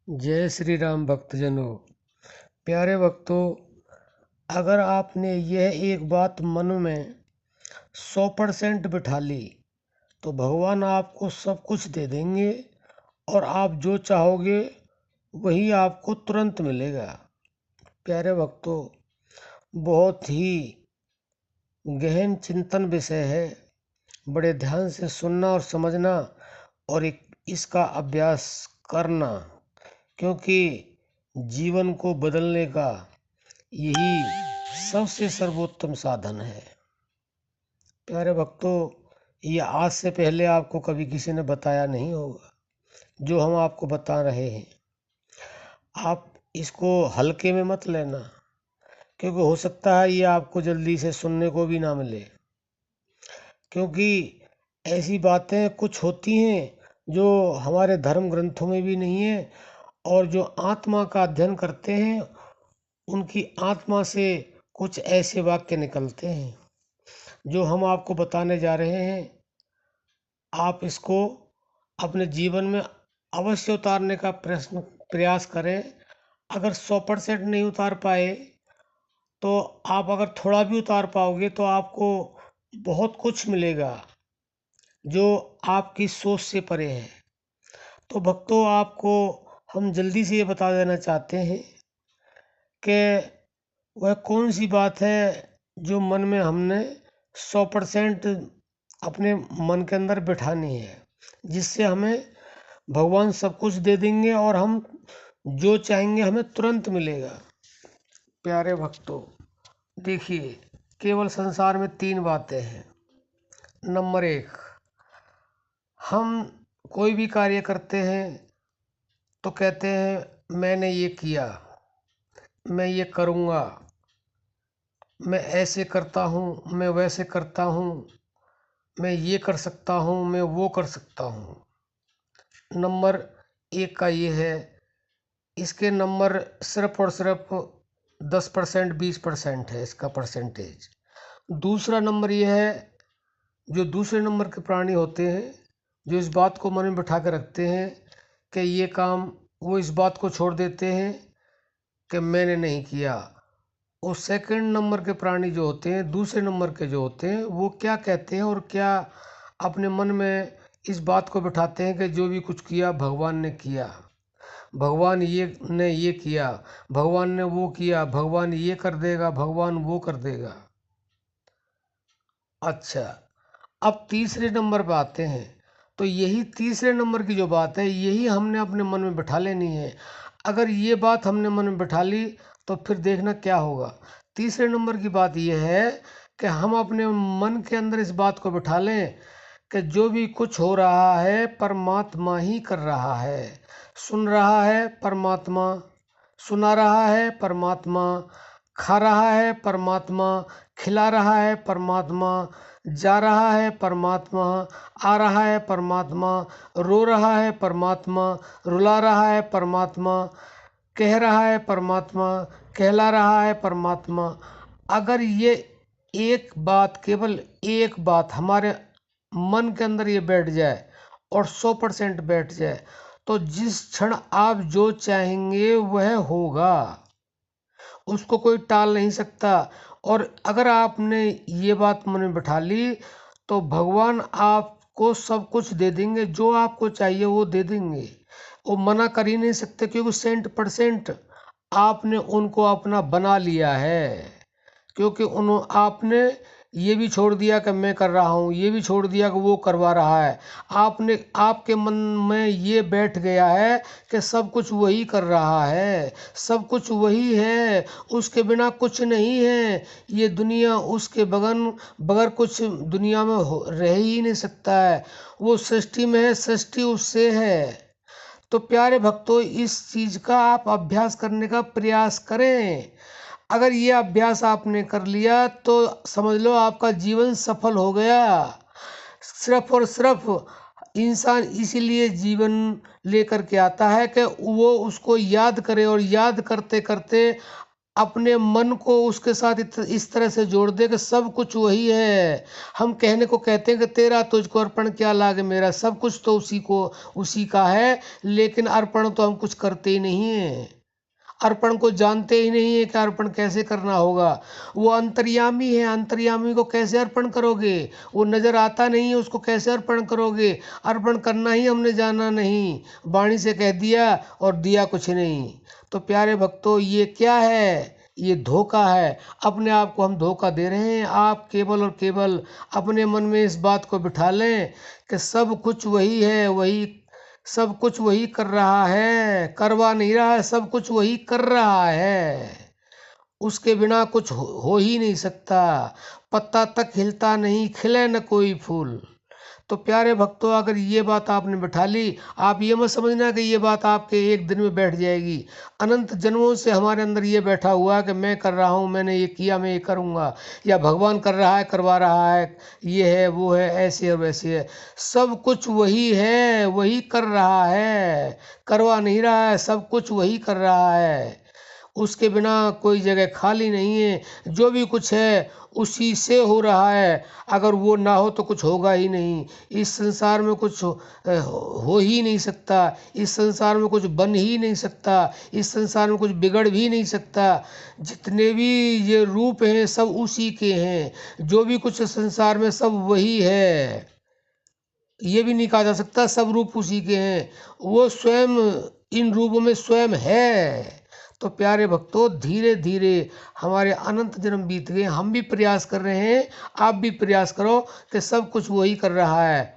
जय श्री राम भक्तजनों। प्यारे भक्तों, अगर आपने यह एक बात मन में 100% बिठा ली तो भगवान आपको सब कुछ दे देंगे और आप जो चाहोगे वही आपको तुरंत मिलेगा। प्यारे भक्तों, बहुत ही गहन चिंतन विषय है। बड़े ध्यान से सुनना और समझना और इसका अभ्यास करना, क्योंकि जीवन को बदलने का यही सबसे सर्वोत्तम साधन है। प्यारे भक्तों, ये आज से पहले आपको कभी किसी ने बताया नहीं होगा जो हम आपको बता रहे हैं। आप इसको हल्के में मत लेना, क्योंकि हो सकता है ये आपको जल्दी से सुनने को भी ना मिले, क्योंकि ऐसी बातें कुछ होती हैं जो हमारे धर्म ग्रंथों में भी नहीं है, और जो आत्मा का अध्ययन करते हैं उनकी आत्मा से कुछ ऐसे वाक्य निकलते हैं जो हम आपको बताने जा रहे हैं। आप इसको अपने जीवन में अवश्य उतारने का प्रयास करें। अगर 100% नहीं उतार पाए तो आप अगर थोड़ा भी उतार पाओगे तो आपको बहुत कुछ मिलेगा जो आपकी सोच से परे है। तो भक्तों, आपको हम जल्दी से ये बता देना चाहते हैं कि वह कौन सी बात है जो मन में हमने 100% अपने मन के अंदर बिठानी है, जिससे हमें भगवान सब कुछ दे देंगे और हम जो चाहेंगे हमें तुरंत मिलेगा। प्यारे भक्तों, देखिए, केवल संसार में 3 बातें हैं। नंबर 1, हम कोई भी कार्य करते हैं तो कहते हैं मैंने ये किया, मैं ये करूँगा, मैं ऐसे करता हूँ, मैं वैसे करता हूँ, मैं ये कर सकता हूँ, मैं वो कर सकता हूँ। नंबर 1 का ये है। इसके नंबर सिर्फ और सिर्फ 10% 20% है इसका परसेंटेज। दूसरा नंबर ये है, जो दूसरे नंबर के प्राणी होते हैं जो इस बात को मन में बिठा के रखते हैं कि ये काम, वो इस बात को छोड़ देते हैं कि मैंने नहीं किया। और सेकंड नंबर के प्राणी जो होते हैं, दूसरे नंबर के जो होते हैं, वो क्या कहते हैं और क्या अपने मन में इस बात को बिठाते हैं कि जो भी कुछ किया भगवान ने किया, भगवान ने ये किया, भगवान ने वो किया, भगवान ये कर देगा, भगवान वो कर देगा। अच्छा, अब तीसरे नंबर पे आते हैं। तो यही तीसरे नंबर की जो बात है, यही हमने अपने मन में बिठा लेनी है। अगर ये बात हमने मन में बिठा ली तो फिर देखना क्या होगा। तीसरे नंबर की बात यह है कि हम अपने मन के अंदर इस बात को बिठा लें कि जो भी कुछ हो रहा है परमात्मा ही कर रहा है। सुन रहा है परमात्मा, सुना रहा है परमात्मा, खा रहा है परमात्मा, खिला रहा है परमात्मा, जा रहा है परमात्मा, आ रहा है परमात्मा, रो रहा है परमात्मा, रुला रहा है परमात्मा, कह रहा है परमात्मा, कहला रहा है परमात्मा। अगर ये एक बात, केवल एक बात हमारे मन के अंदर ये बैठ जाए और 100% बैठ जाए तो जिस क्षण आप जो चाहेंगे वह होगा, उसको कोई टाल नहीं सकता। और अगर आपने ये बात मन में बिठा ली तो भगवान आपको सब कुछ दे देंगे, जो आपको चाहिए वो दे देंगे। वो मना कर ही नहीं सकते, क्योंकि 100% आपने उनको अपना बना लिया है। क्योंकि आपने ये भी छोड़ दिया कि मैं कर रहा हूँ, ये भी छोड़ दिया कि वो करवा रहा है। आपने, आपके मन में ये बैठ गया है कि सब कुछ वही कर रहा है, सब कुछ वही है, उसके बिना कुछ नहीं है। ये दुनिया उसके बगैर कुछ दुनिया में रह ही नहीं सकता है। वो सृष्टि में है, सृष्टि उससे है। तो प्यारे भक्तों, इस चीज का आप अभ्यास करने का प्रयास करें। अगर ये अभ्यास आपने कर लिया तो समझ लो आपका जीवन सफल हो गया। सिर्फ और सिर्फ इंसान इसीलिए जीवन लेकर के आता है कि वो उसको याद करे, और याद करते करते अपने मन को उसके साथ इस तरह से जोड़ दे कि सब कुछ वही है। हम कहने को कहते हैं कि तेरा तुझको अर्पण क्या लागे मेरा, सब कुछ तो उसी का है, लेकिन अर्पण तो हम कुछ करते ही नहीं है। अर्पण को जानते ही नहीं है कि अर्पण कैसे करना होगा। वो अंतर्यामी है, अंतर्यामी को कैसे अर्पण करोगे? वो नजर आता नहीं है, उसको कैसे अर्पण करोगे? अर्पण करना ही हमने जाना नहीं, वाणी से कह दिया और दिया कुछ नहीं। तो प्यारे भक्तों, ये क्या है? ये धोखा है। अपने आप को हम धोखा दे रहे हैं। आप केवल और केवल अपने मन में इस बात को बिठा लें कि सब कुछ वही है, सब कुछ वही कर रहा है, करवा नहीं रहा है, सब कुछ वही कर रहा है। उसके बिना कुछ हो ही नहीं सकता। पत्ता तक हिलता नहीं, खिले न कोई फूल। तो प्यारे भक्तों, अगर ये बात आपने बिठा ली, आप ये मत समझना कि ये बात आपके एक दिन में बैठ जाएगी। अनंत जन्मों से हमारे अंदर ये बैठा हुआ है कि मैं कर रहा हूँ, मैंने ये किया, मैं ये करूँगा, या भगवान कर रहा है, करवा रहा है, ये है, वो है, ऐसे और वैसे है। सब कुछ वही है, वही कर रहा है, करवा नहीं रहा है, सब कुछ वही कर रहा है। उसके बिना कोई जगह खाली नहीं है। जो भी कुछ है उसी से हो रहा है। अगर वो ना हो तो कुछ होगा ही नहीं। इस संसार में कुछ हो ही नहीं सकता। इस संसार में कुछ बन ही नहीं सकता। इस संसार में कुछ बिगड़ भी नहीं सकता। जितने भी ये रूप हैं सब उसी के हैं। जो भी कुछ संसार में सब वही है। ये भी नहीं कहा जा सकता सब रूप उसी के हैं। वो स्वयं इन रूपों में स्वयं है। तो प्यारे भक्तों, धीरे धीरे हमारे अनंत जन्म बीत गए, हम भी प्रयास कर रहे हैं, आप भी प्रयास करो कि सब कुछ वही कर रहा है।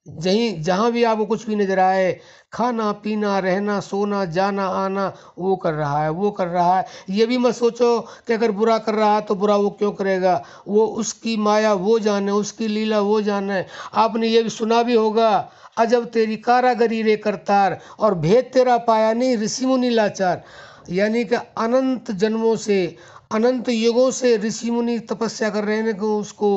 जहाँ भी आपको कुछ भी नजर आए, खाना पीना रहना सोना जाना आना, वो कर रहा है, वो कर रहा है। ये भी मत सोचो कि अगर बुरा कर रहा है तो बुरा वो क्यों करेगा, वो उसकी माया वो जाने, उसकी लीला वो जाने। आपने ये भी सुना भी होगा, अजब तेरी कारागरी रे करतार, और भेद तेरा पाया नहीं ऋषि मुनि लाचार। यानी कि अनंत जन्मों से, अनंत युगों से ऋषि मुनि तपस्या कर रहे हैं कि उसको,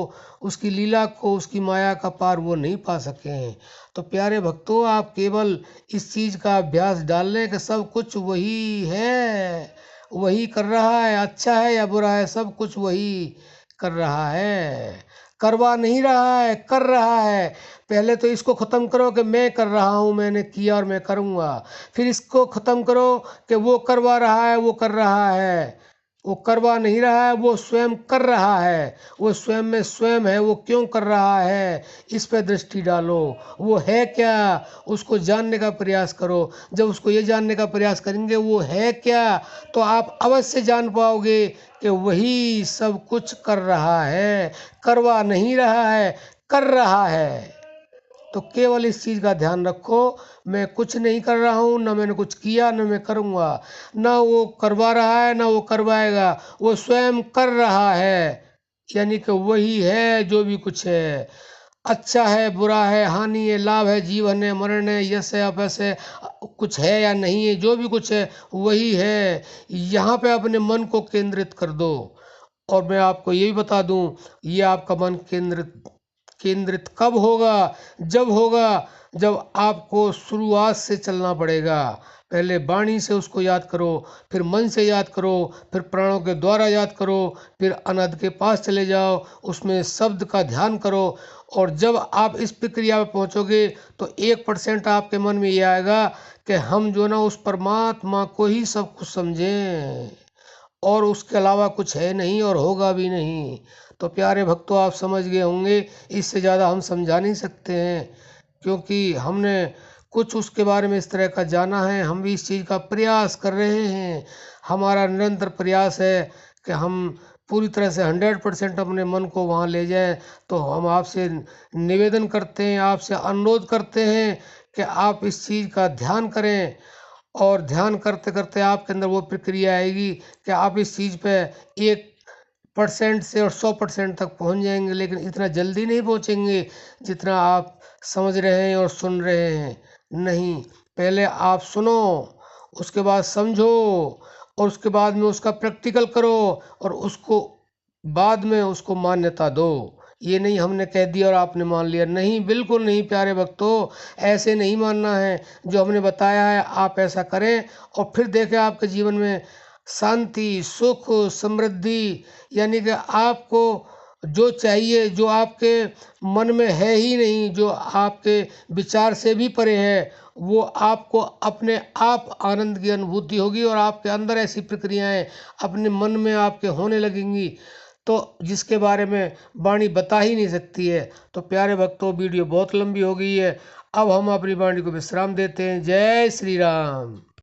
उसकी लीला को, उसकी माया का पार वो नहीं पा सके हैं। तो प्यारे भक्तों, आप केवल इस चीज़ का अभ्यास डाल लें कि सब कुछ वही है, वही कर रहा है। अच्छा है या बुरा है, सब कुछ वही कर रहा है, करवा नहीं रहा है, कर रहा है। पहले तो इसको ख़त्म करो कि मैं कर रहा हूँ, मैंने किया और मैं करूँगा। फिर इसको ख़त्म करो कि वो करवा रहा है, वो कर रहा है। वो करवा नहीं रहा है, वो स्वयं कर रहा है। वो स्वयं में स्वयं है, वो क्यों कर रहा है, इस पर दृष्टि डालो। वो है क्या, उसको जानने का प्रयास करो। जब उसको ये जानने का प्रयास करेंगे वो है क्या, तो आप अवश्य जान पाओगे कि वही सब कुछ कर रहा है, करवा नहीं रहा है, कर रहा है। तो केवल इस चीज़ का ध्यान रखो, मैं कुछ नहीं कर रहा हूँ, ना मैंने कुछ किया, ना मैं करूँगा, ना वो करवा रहा है, ना वो करवाएगा, वो स्वयं कर रहा है। यानी कि वही है जो भी कुछ है। अच्छा है, बुरा है, हानि है, लाभ है, जीवन है, मरण है, यश है, अपयश है, कुछ है या नहीं है, जो भी कुछ है वही है। यहाँ पे अपने मन को केंद्रित कर दो। और मैं आपको ये भी बता दूं, ये आपका मन केंद्रित केंद्रित कब होगा? जब होगा जब आपको शुरुआत से चलना पड़ेगा। पहले वाणी से उसको याद करो, फिर मन से याद करो, फिर प्राणों के द्वारा याद करो, फिर अनहद के पास चले जाओ, उसमें शब्द का ध्यान करो। और जब आप इस प्रक्रिया में पहुंचोगे तो 1% आपके मन में ये आएगा कि हम जो ना उस परमात्मा को ही सब कुछ समझें, और उसके अलावा कुछ है नहीं और होगा भी नहीं। तो प्यारे भक्तों, आप समझ गए होंगे। इससे ज़्यादा हम समझा नहीं सकते हैं, क्योंकि हमने कुछ उसके बारे में इस तरह का जाना है। हम भी इस चीज़ का प्रयास कर रहे हैं। हमारा निरंतर प्रयास है कि हम पूरी तरह से 100% अपने मन को वहाँ ले जाएं। तो हम आपसे निवेदन करते हैं, आपसे अनुरोध करते हैं कि आप इस चीज़ का ध्यान करें। और ध्यान करते करते आपके अंदर वो प्रक्रिया आएगी कि आप इस चीज़ पे 1% से और 100% तक पहुंच जाएंगे। लेकिन इतना जल्दी नहीं पहुंचेंगे जितना आप समझ रहे हैं और सुन रहे हैं। नहीं, पहले आप सुनो, उसके बाद समझो, और उसके बाद में उसका प्रैक्टिकल करो, और उसको बाद में उसको मान्यता दो। ये नहीं हमने कह दिया और आपने मान लिया, नहीं, बिल्कुल नहीं प्यारे भक्तों, ऐसे नहीं मानना है। जो हमने बताया है आप ऐसा करें, और फिर देखें आपके जीवन में शांति, सुख, समृद्धि, यानी कि आपको जो चाहिए, जो आपके मन में है ही नहीं, जो आपके विचार से भी परे है, वो आपको अपने आप आनंद की अनुभूति होगी और आपके अंदर ऐसी प्रक्रियाएं अपने मन में आपके होने लगेंगी तो जिसके बारे में वाणी बता ही नहीं सकती है। तो प्यारे भक्तों, वीडियो बहुत लंबी हो गई है, अब हम अपनी वाणी को विश्राम देते हैं। जय श्री राम।